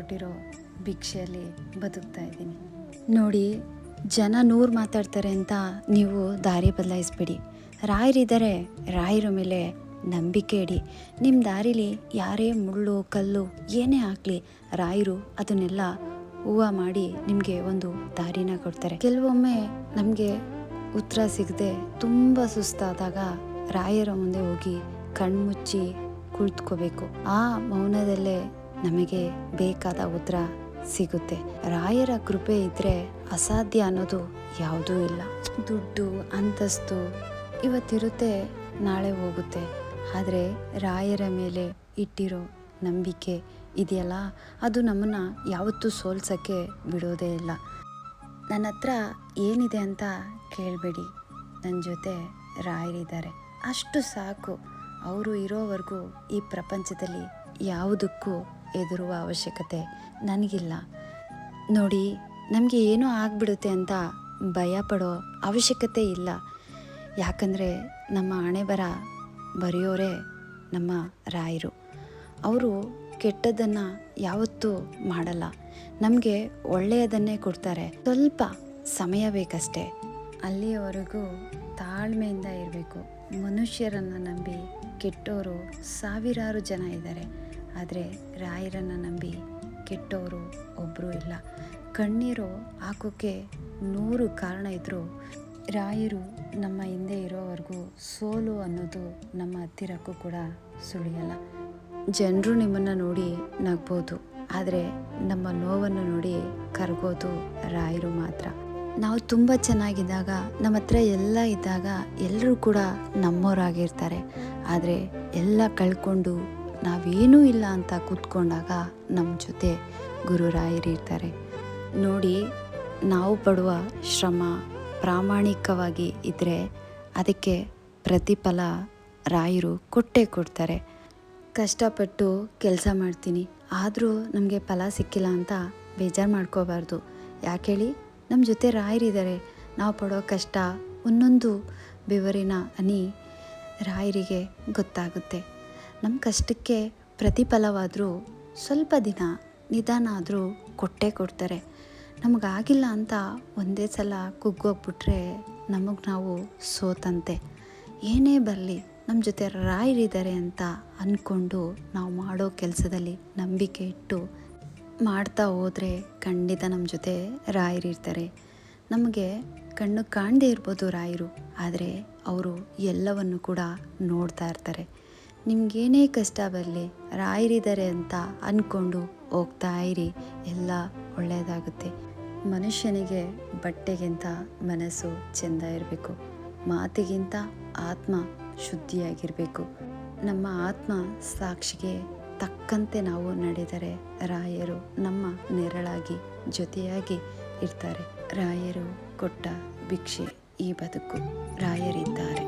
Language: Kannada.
ಕೊಟ್ಟಿರೋ ಭಿಕ್ಷೆಯಲ್ಲಿ ಬದುಕ್ತಾ ಇದ್ದೀನಿ. ನೋಡಿ, ಜನ 100 ಮಾತಾಡ್ತಾರೆ ಅಂತ ನೀವು ದಾರಿ ಬದಲಾಯಿಸ್ಬೇಡಿ. ರಾಯರಿದ್ದಾರೆ, ರಾಯರ ಮೇಲೆ ನಂಬಿಕೆ ಇಡಿ. ನಿಮ್ಮ ದಾರಿಲಿ ಯಾರೇ ಮುಳ್ಳು ಕಲ್ಲು ಏನೇ ಹಾಕಲಿ, ರಾಯರು ಅದನ್ನೆಲ್ಲ ಹೂವು ಮಾಡಿ ನಿಮಗೆ ಒಂದು ದಾರಿನ ಕೊಡ್ತಾರೆ. ಕೆಲವೊಮ್ಮೆ ನಮಗೆ ಉತ್ತರ ಸಿಗದೆ ತುಂಬ ಸುಸ್ತಾದಾಗ ರಾಯರ ಮುಂದೆ ಹೋಗಿ ಕಣ್ಮುಚ್ಚಿ ಕುಳಿತುಕೋಬೇಕು. ಆ ಮೌನದಲ್ಲೇ ನಮಗೆ ಬೇಕಾದ ಉತ್ತರ ಸಿಗುತ್ತೆ. ರಾಯರ ಕೃಪೆ ಇದ್ದರೆ ಅಸಾಧ್ಯ ಅನ್ನೋದು ಯಾವುದೂ ಇಲ್ಲ. ದುಡ್ಡು ಅಂತಸ್ತು ಇವತ್ತಿರುತ್ತೆ, ನಾಳೆ ಹೋಗುತ್ತೆ. ಆದರೆ ರಾಯರ ಮೇಲೆ ಇಟ್ಟಿರೋ ನಂಬಿಕೆ ಇದೆಯಲ್ಲ, ಅದು ನಮ್ಮನ್ನು ಯಾವತ್ತೂ ಸೋಲ್ಸೋಕ್ಕೆ ಬಿಡೋದೇ ಇಲ್ಲ. ನನ್ನ ಹತ್ರ ಏನಿದೆ ಅಂತ ಕೇಳಬೇಡಿ, ನನ್ನ ಜೊತೆ ರಾಯರಿದ್ದಾರೆ, ಅಷ್ಟು ಸಾಕು. ಅವರು ಇರೋವರೆಗೂ ಈ ಪ್ರಪಂಚದಲ್ಲಿ ಯಾವುದಕ್ಕೂ ಹೆದರುವ ಅವಶ್ಯಕತೆ ನನಗಿಲ್ಲ. ನೋಡಿ, ನಮಗೆ ಏನೋ ಆಗಿಬಿಡುತ್ತೆ ಅಂತ ಭಯ ಪಡೋ ಅವಶ್ಯಕತೆ ಇಲ್ಲ. ಯಾಕಂದರೆ ನಮ್ಮ ಹಣೆಬರ ಬರೆಯೋರೇ ನಮ್ಮ ರಾಯರು. ಅವರು ಕೆಟ್ಟದ್ದನ್ನು ಯಾವತ್ತೂ ಮಾಡಲ್ಲ, ನಮಗೆ ಒಳ್ಳೆಯದನ್ನೇ ಕೊಡ್ತಾರೆ. ಸ್ವಲ್ಪ ಸಮಯ ಬೇಕಷ್ಟೇ. ಅಲ್ಲಿಯವರೆಗೂ ತಾಳ್ಮೆಯಿಂದ ಇರಬೇಕು. ಮನುಷ್ಯರನ್ನು ನಂಬಿ ಕೆಟ್ಟೋರು ಸಾವಿರಾರು ಜನ ಇದ್ದಾರೆ, ಆದರೆ ರಾಯರನ್ನು ನಂಬಿ ಕೆಟ್ಟವರು ಒಬ್ಬರೂ ಇಲ್ಲ. ಕಣ್ಣೀರು ಹಾಕೋಕ್ಕೆ 100 ಕಾರಣ ಇದ್ದರೂ ರಾಯರು ನಮ್ಮ ಹಿಂದೆ ಇರೋವರೆಗೂ ಸೋಲು ಅನ್ನೋದು ನಮ್ಮ ಹತ್ತಿರಕ್ಕೂ ಕೂಡ ಸುಳಿಯಲ್ಲ. ಜನರು ನಿಮ್ಮನ್ನು ನೋಡಿ ನಗ್ಬೋದು, ಆದರೆ ನಮ್ಮ ನೋವನ್ನು ನೋಡಿ ಕರಗೋದು ರಾಯರು ಮಾತ್ರ. ನಾವು ತುಂಬ ಚೆನ್ನಾಗಿದ್ದಾಗ, ನಮ್ಮ ಹತ್ರ ಎಲ್ಲ ಇದ್ದಾಗ ಎಲ್ಲರೂ ಕೂಡ ನಮ್ಮವರಾಗಿರ್ತಾರೆ. ಆದರೆ ಎಲ್ಲ ಕಳ್ಕೊಂಡು ನಾವೇನೂ ಇಲ್ಲ ಅಂತ ಕೂತ್ಕೊಂಡಾಗ ನಮ್ಮ ಜೊತೆ ಗುರುರಾಯರಿರ್ತಾರೆ. ನೋಡಿ, ನಾವು ಪಡುವ ಶ್ರಮ ಪ್ರಾಮಾಣಿಕವಾಗಿ ಇದ್ದರೆ ಅದಕ್ಕೆ ಪ್ರತಿಫಲ ರಾಯರು ಕೊಟ್ಟೇ ಕೊಡ್ತಾರೆ. ಕಷ್ಟಪಟ್ಟು ಕೆಲಸ ಮಾಡ್ತೀನಿ, ಆದರೂ ನಮಗೆ ಫಲ ಸಿಕ್ಕಿಲ್ಲ ಅಂತ ಬೇಜಾರು ಮಾಡ್ಕೋಬಾರ್ದು. ಯಾಕೆ ಹೇಳಿ, ನಮ್ಮ ಜೊತೆ ರಾಯರಿದ್ದಾರೆ. ನಾವು ಪಡೋ ಕಷ್ಟ ಒಂದೊಂದು ಬೆವರಿನ ಹನಿ ರಾಯರಿಗೆ ಗೊತ್ತಾಗುತ್ತೆ. ನಮ್ಮ ಕಷ್ಟಕ್ಕೆ ಪ್ರತಿಫಲವಾದರೂ ಸ್ವಲ್ಪ ದಿನ ನಿಧಾನ ಆದರೂ ಕೊಟ್ಟೇ ಕೊಡ್ತಾರೆ. ನಮಗಾಗಿಲ್ಲ ಅಂತ ಒಂದೇ ಸಲ ಕುಗ್ಗೋಗ್ಬಿಟ್ರೆ ನಮಗೆ ನಾವು ಸೋತಂತೆ. ಏನೇ ಬರಲಿ ನಮ್ಮ ಜೊತೆ ರಾಯರಿದ್ದಾರೆ ಅಂತ ಅಂದ್ಕೊಂಡು ನಾವು ಮಾಡೋ ಕೆಲಸದಲ್ಲಿ ನಂಬಿಕೆ ಇಟ್ಟು ಮಾಡ್ತಾ ಹೋದರೆ ಖಂಡಿತ ನಮ್ಮ ಜೊತೆ ರಾಯರಿರ್ತಾರೆ. ನಮಗೆ ಕಣ್ಣು ಕಾಣದೇ ಇರ್ಬೋದು ರಾಯರು, ಆದರೆ ಅವರು ಎಲ್ಲವನ್ನು ಕೂಡ ನೋಡ್ತಾ ಇರ್ತಾರೆ. ನಿಮಗೇನೇ ಕಷ್ಟ ಬರಲಿ, ರಾಯರಿದ್ದಾರೆ ಅಂತ ಅಂದ್ಕೊಂಡು ಹೋಗ್ತಾ ಇರಿ, ಎಲ್ಲ ಒಳ್ಳೆಯದಾಗುತ್ತೆ. ಮನುಷ್ಯನಿಗೆ ಬಟ್ಟೆಗಿಂತ ಮನಸ್ಸು ಚೆಂದ ಇರಬೇಕು, ಮಾತಿಗಿಂತ ಆತ್ಮ ಶುದ್ಧಿಯಾಗಿರಬೇಕು. ನಮ್ಮ ಆತ್ಮ ಸಾಕ್ಷಿಗೆ ತಕ್ಕಂತೆ ನಾವು ನಡೆದರೆ ರಾಯರು ನಮ್ಮ ನೆರಳಾಗಿ ಜೊತೆಯಾಗಿ ಇರ್ತಾರೆ. ರಾಯರು ಕೊಟ್ಟ ಭಿಕ್ಷೆ ಈ ಬದುಕು. ರಾಯರಿದ್ದಾರೆ.